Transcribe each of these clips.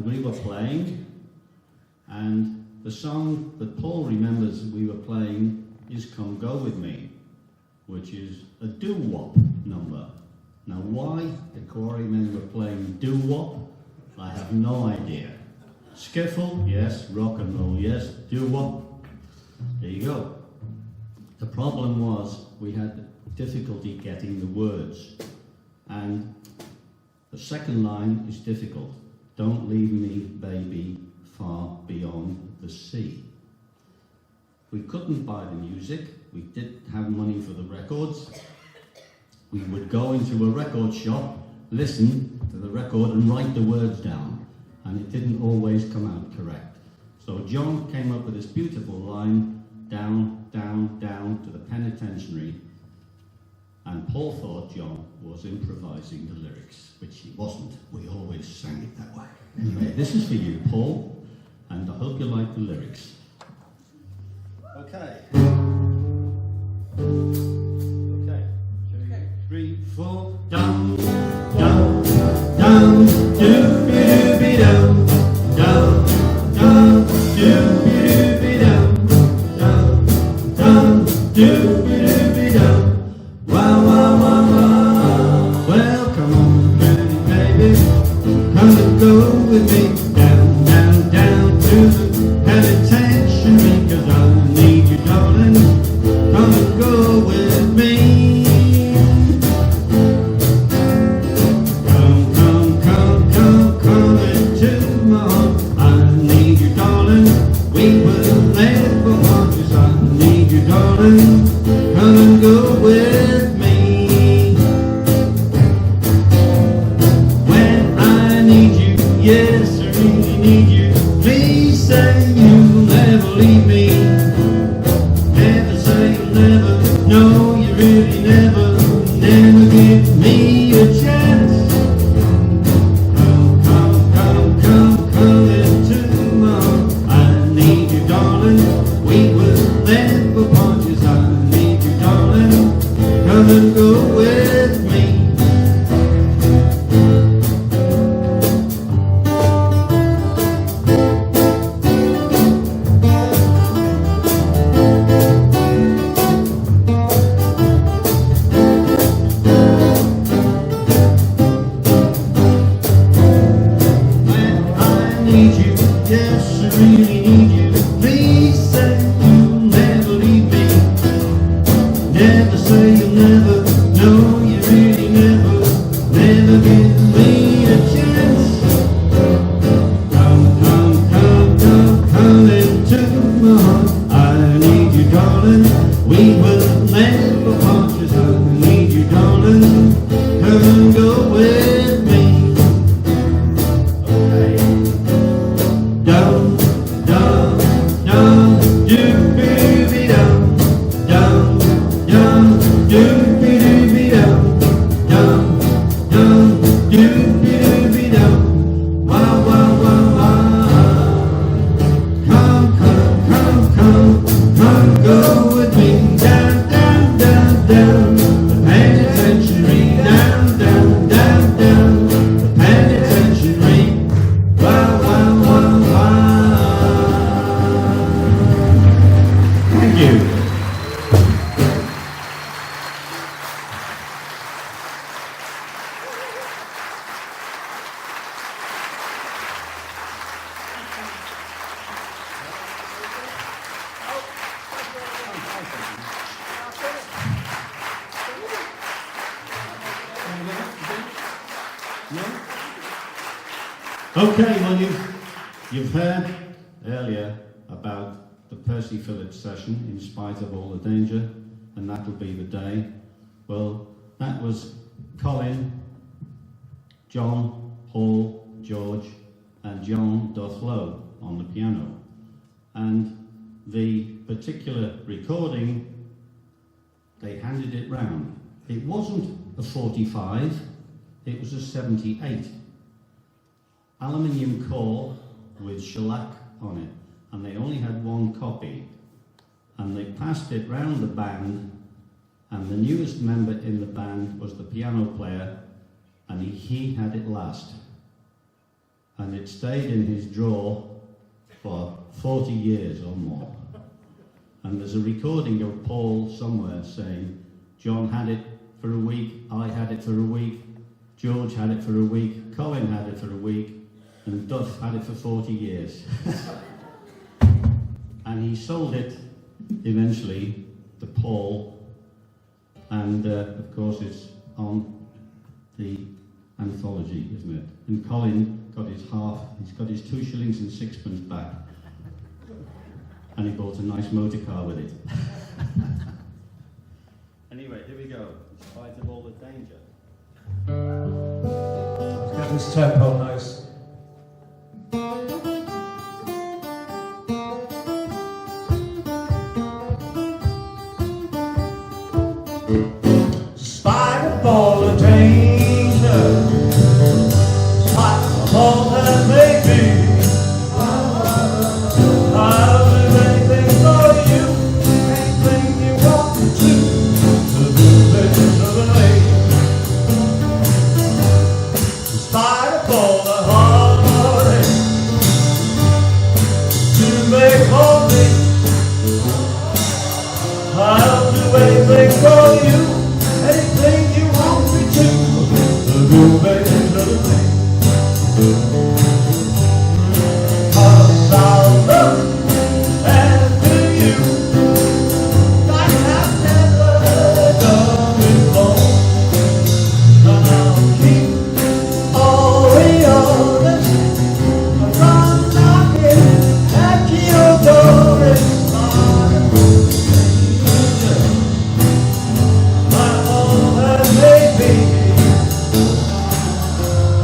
we were playing, and the song that Paul remembers we were playing is Come Go With Me, which is a doo-wop number. Now why the Quarrymen were playing doo-wop, I have no idea. Skiffle, yes. Rock and roll, yes. Doo-wop, there you go. The problem was we had difficulty getting the words, and the second line is difficult. Don't leave me, baby, far beyond the sea. We couldn't buy the music. We didn't have money for the records. We would go into a record shop, listen to the record and write the words down, and it didn't always come out correct. So John came up with this beautiful line, down, down, down to the penitentiary, and Paul thought John was improvising the lyrics, which he wasn't. We always sang it that way. Anyway, this is for you, Paul, and I hope you like the lyrics. Okay. Okay. 2, 3, 4. Down, down, down, doobie down, down, down, doobie down, down, down, doobie down. Wow, wow, wow, wow. Well, come on, pretty baby, come and go with me down, down, down to the penitentiary, 'cause I need you, darling. Come and go with me. Come, come, come, come, come into my heart. I need you, darling. We will never want you. I need you, darling. Come and go with me. When I need you, yes, I really need you. Please say you'll never leave me. Never say you'll never. No, you really never. Never give me a chance. Come, come, come, come, come into my heart. I need you, darling. We will never part you. I need you, darling. Come and go with me. When I need you, yes, I really need you. Please say you'll never leave me. Never say you'll never. No, you really never. Never give me a chance. Come, come, come, come, come into my heart. I need you, darling. We will never part. Yes, I need you, darling. Come and go with me. Okay. Down, down, down, doobie down, down, down, doobie down, down, down, doobie down. Wow, wow, wow, wow. Come, come, come, come, come, go with me. Down, down, down, down, the penitentiary. Down, down, down, down, the penitentiary. Wow, wow, wow, wow. Thank you. Okay, well you've heard earlier about the Percy Phillips session, In Spite of All the Danger, and that'll be the day. Well, that was Colin, John, Paul, George, and John Dothlow on the piano. And the particular recording, they handed it round. It wasn't a 45, it was a 78. Aluminium core with shellac on it, and they only had one copy. And they passed it round the band, and the newest member in the band was the piano player, and he had it last. and it stayed in his drawer for 40 years or more. And there's a recording of Paul somewhere saying, John had it for a week, I had it for a week, George had it for a week, Colin had it for a week, and Duff had it for 40 years. And he sold it eventually to Paul, and of course it's on the anthology, isn't it? And Colin got his he's got his 2 shillings and 6pence back, and he bought a nice motor car with it. Anyway, here we go, in spite of all the danger. Let's get this tempo nice. Despite of all the danger, despite of all that may be, I'll do anything for you, anything you want me to do it another way. Despite of all the heartache you make for me, I'll do anything for you, anything you want me to do, baby, another way. 'Cause I'll love and do you like I've never done before, and I'll keep always honest, and run knocking at your door in spite of danger. My all that may be,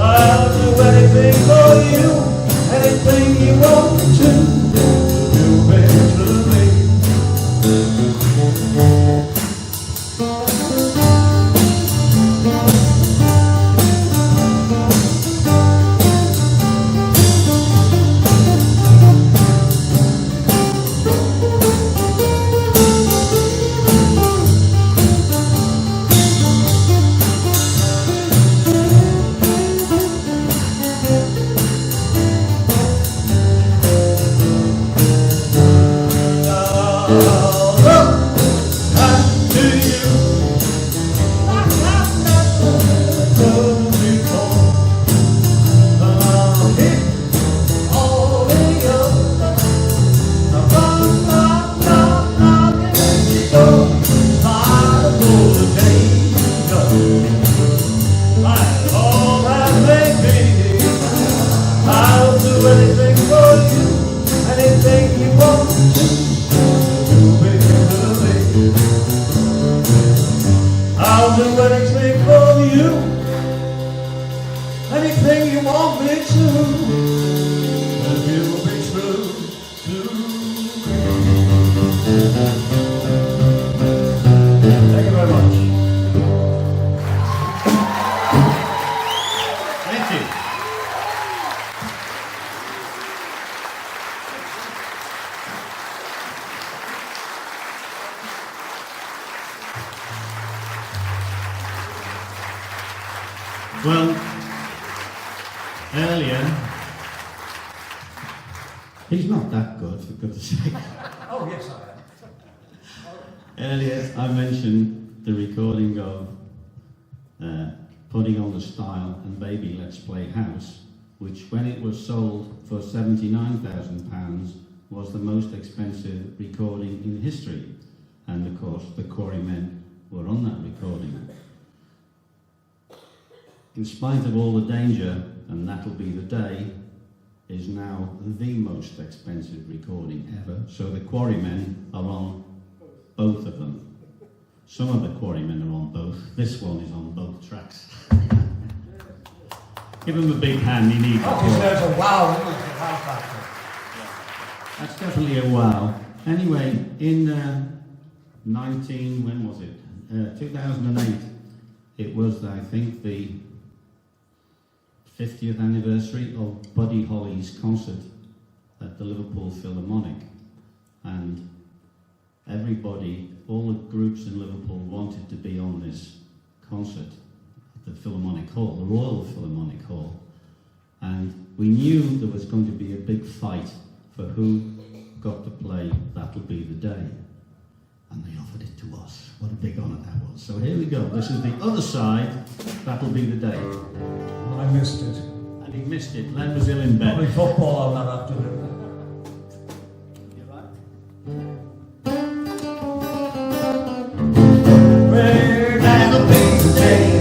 I'll do anything for you, anything you want me to do, baby, to me. I'll do anything for you, anything you want me to, and you'll be true to me. Thank you very much. Thank you. Well, earlier, he's not that good, for goodness sake. Oh, yes, I am. Earlier, I mentioned the recording of Putting on the Style and Baby Let's Play House, which, when it was sold for £79,000, was the most expensive recording in history. And of course, the Quarrymen were on that recording. In spite of all the danger, and that'll be the day, is now the most expensive recording ever. So the Quarrymen are on both of them. Some of the Quarrymen are on both. This one is on both tracks. Give him a big hand, he needs That it. deserves a wow, isn't it? Wow factor. That's definitely a wow. Anyway, in 2008, it was, I think, the 50th anniversary of Buddy Holly's concert at the Liverpool Philharmonic, and everybody, all the groups in Liverpool wanted to be on this concert at the Philharmonic Hall, the Royal Philharmonic Hall, and we knew there was going to be a big fight for who got to play That'll Be the Day. And they offered it to us. What a big honour that was. So here we go. This is the other side, That'll Be the Day. I missed it. And he missed it. Len was ill in bed. Probably football on that afternoon. You're right. Where that'll be the day.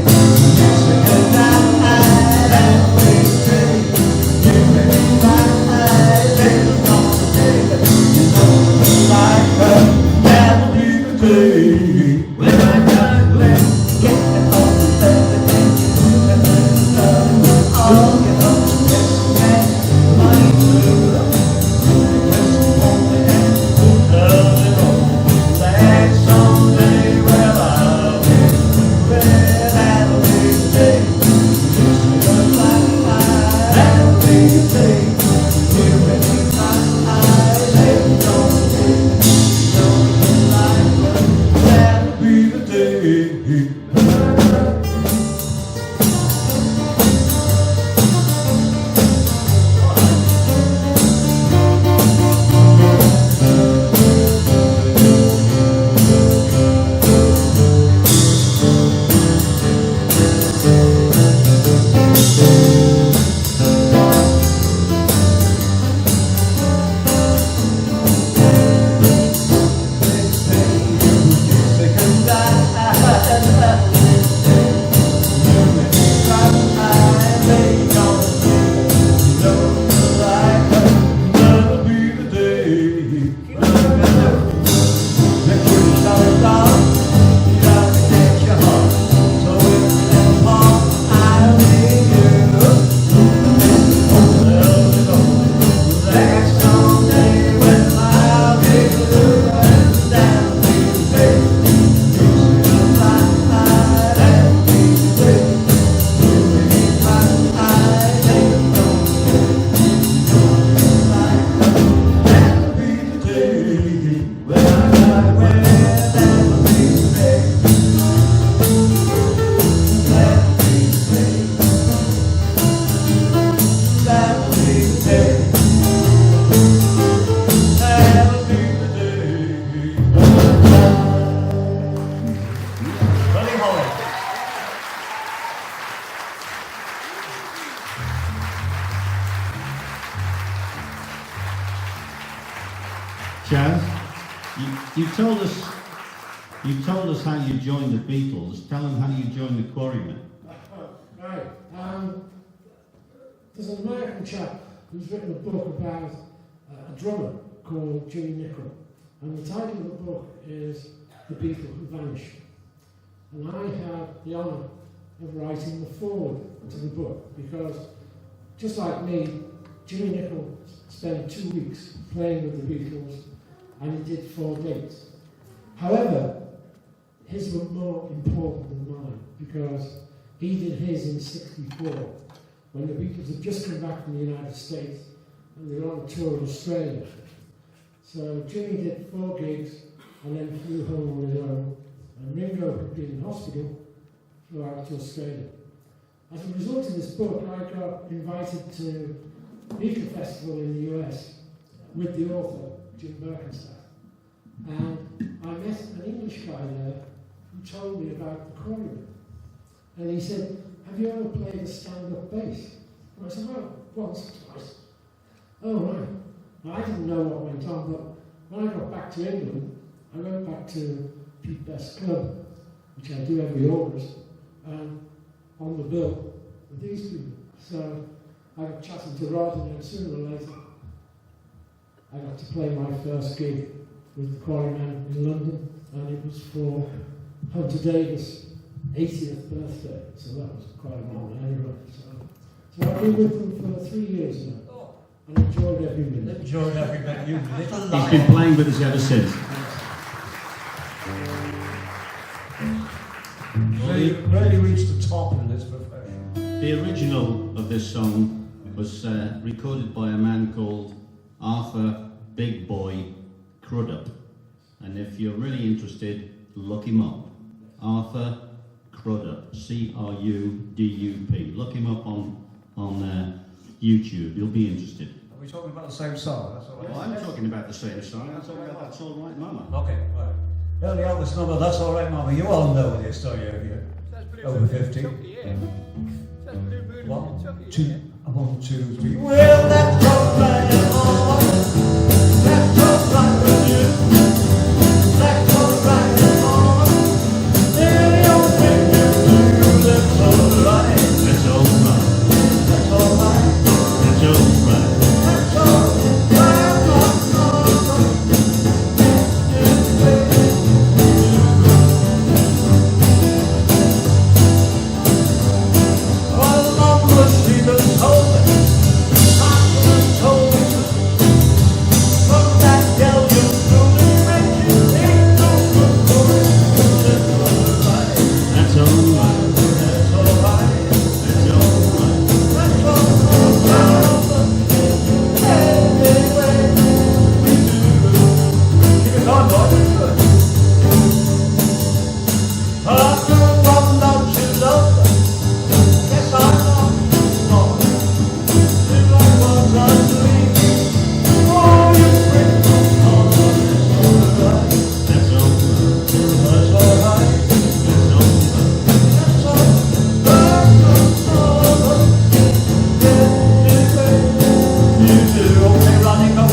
Chaz, you told us how you joined the Beatles. Tell them how you joined the Quarrymen. Right. There's an American chap who's written a book about a drummer called Jimmy Nicol. And the title of the book is The Beatles Who Vanished. And I had the honour of writing the foreword to the book because, just like me, Jimmy Nicol spent 2 weeks playing with the Beatles and he did 4 dates. However, his were more important than mine because he did his in '64 when the Beatles had just come back from the United States and they were on a tour in Australia. So Jimmy did 4 gigs and then flew home on his own, and Ringo had been in hospital, flew out to Australia. As a result of this book, I got invited to Beatle Festival in the US with the author, Jim Birkenstock. And I met an English guy there who told me about the Quarrymen. And he said, "Have you ever played a stand-up bass?" And I said, "Well, once or twice." "Oh, right." Now, I didn't know what went on, but when I got back to England, I went back to Pete Best's club, which I do every August, and on the bill with these people. So I got chatting to Rod, and then sooner or later, I got to play my first gig with the Quarrymen in London, and it was for Hunter Davis' 80th birthday, so that was quite an honour anyway. So I've been with them for 3 years now, and enjoyed every minute. Enjoyed every minute, you little He's liar. been playing with us ever since. Really reached the top in this profession. The original of this song was recorded by a man called Arthur Big Boy Crudup. And if you're really interested, look him up. Arthur Crudup, C-R-U-D-U-P. Look him up on YouTube. You'll be interested. Are we talking about the same song? That's all right. Well, I'm talking about the same song. I'm talking about That's All Right Mama. Okay, right. Early Elvis number, That's All Right Mama. You all know the story of you. Over 50. 1, 2, 1, 2, 3. Well, that's all right, mama. That's all right with you. That's all right, mama. Any old thing you do, that's all right. That's all right. That's all right. That's all right. That's all right, mama. Well, mama, she done told me. Mama done told me. From that girl you truly make you ain't no good for it. That's all right. That's all right. That's all right. That's all right. That's all right. Anyway, we do. Keep it on, boy. I'm the one that you love. Yes, I know. No. If I was asleep, oh, you bring me on. That's all right. That's all right. That's all right. That's all right. That's all right. You do. Okay, Ronnie, go.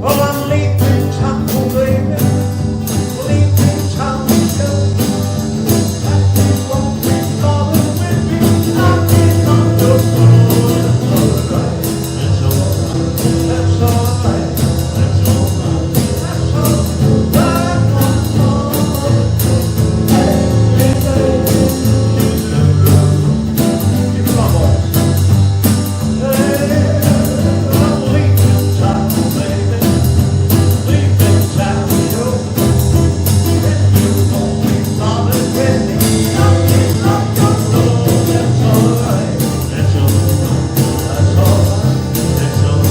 Well, I'm leaving town, baby. Leaving town to go. That you won't be bothered with me. Knocking on your door. That's all right. That's all right. That's all right. That's all right. That's all right. Keep it on, boy. Hey, I'm leaving town, baby. Leaving town to go. That you won't be bothered with me. Knocking on your door. That's all right. That's all right. That's all right. That's all right.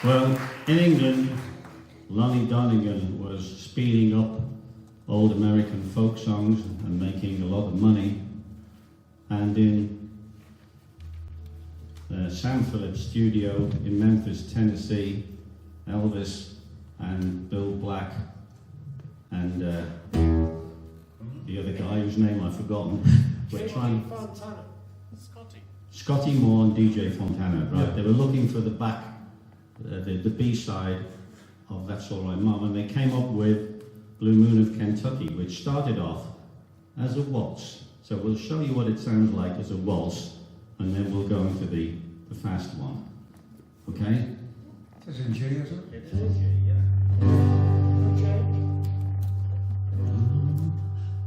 Well, in England, Lonnie Donegan was speeding up old American folk songs and making a lot of money. And in Sam Phillips' studio in Memphis, Tennessee, Elvis and Bill Black and the other guy whose name I've forgotten were trying. Scotty Moore and DJ Fontana, right? Yeah. They were looking for the back, the B-side of That's All Right Mom, and they came up with Blue Moon of Kentucky, which started off as a waltz. So we'll show you what it sounds like as a waltz, and then we'll go into the fast one. Okay? It's in G, isn't it? It is, yeah.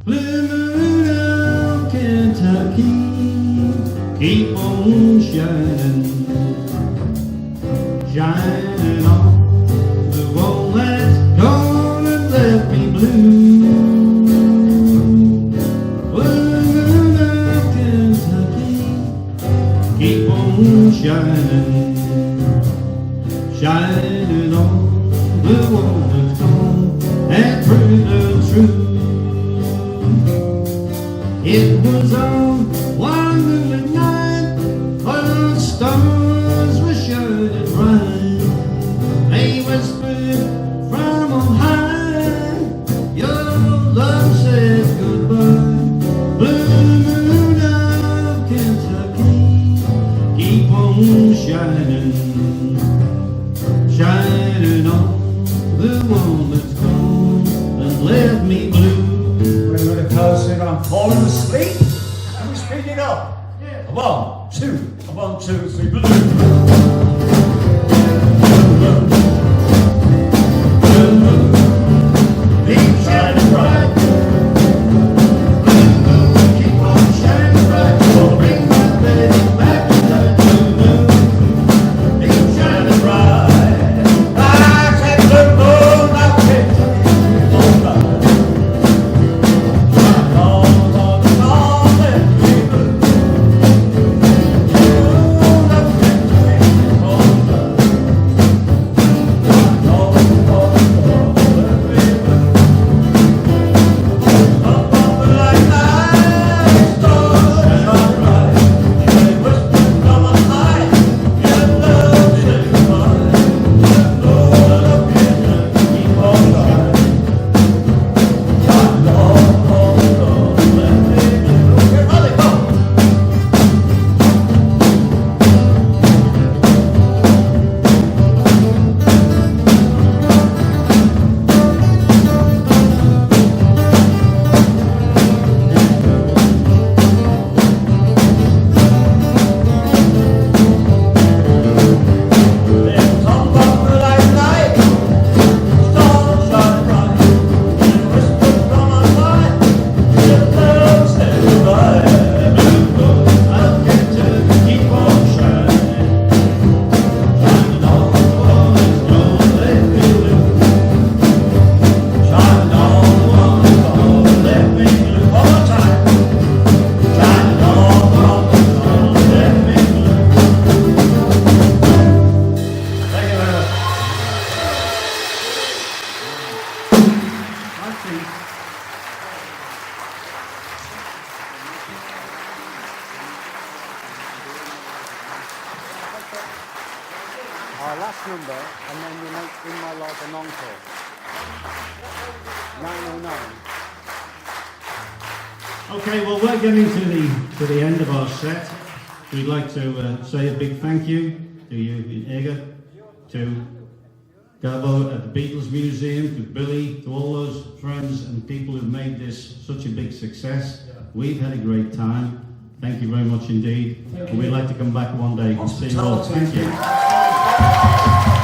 Blue Moon of Kentucky, keep on shining, shining on the one that's gone and left me blue. Blue Moon of Kentucky, keep on shining, shining on the one that's gone and proven true. It was on one moonlit night when the stars were shining bright. They whispered from on high, "You're left me blue. When we're closing, I'm falling asleep. And we speed it up. Yeah. 1, 2, 1, 2, 3, blue. Keep shining bright. Keep on shining bright. Gonna bring my baby back to life. Keep shining bright. I said blue moon, I can't tell you all about it. On and be blue. Moon, I can't tell you all about it. On and be blue. Up on the light night, stars shine bright. They whisper from on high, your love is mine. Lord, I can't keep on shining. Shine on, let me blue. Get ready, go! There's some of the light night, stars shine bright. They whisper from on high, your love is mine. I'll get to keep on shining. Shining on, don't let me blue. Shine on, Don't let me blue. one more time. Shining on, don't let me blue. Thank you very much. I think Our last number, and then you make In My Life an encore. 909. Okay, well, we're getting to the end of our set. We'd like to say a big thank you to you, Eger, to Gabo at the Beatles Museum, to Billy, to all those friends and people who've made this such a big success. We've had a great time. Thank you very much indeed. Thank And we'd you. like to come back one day and see you all. Thank you. Hospitality.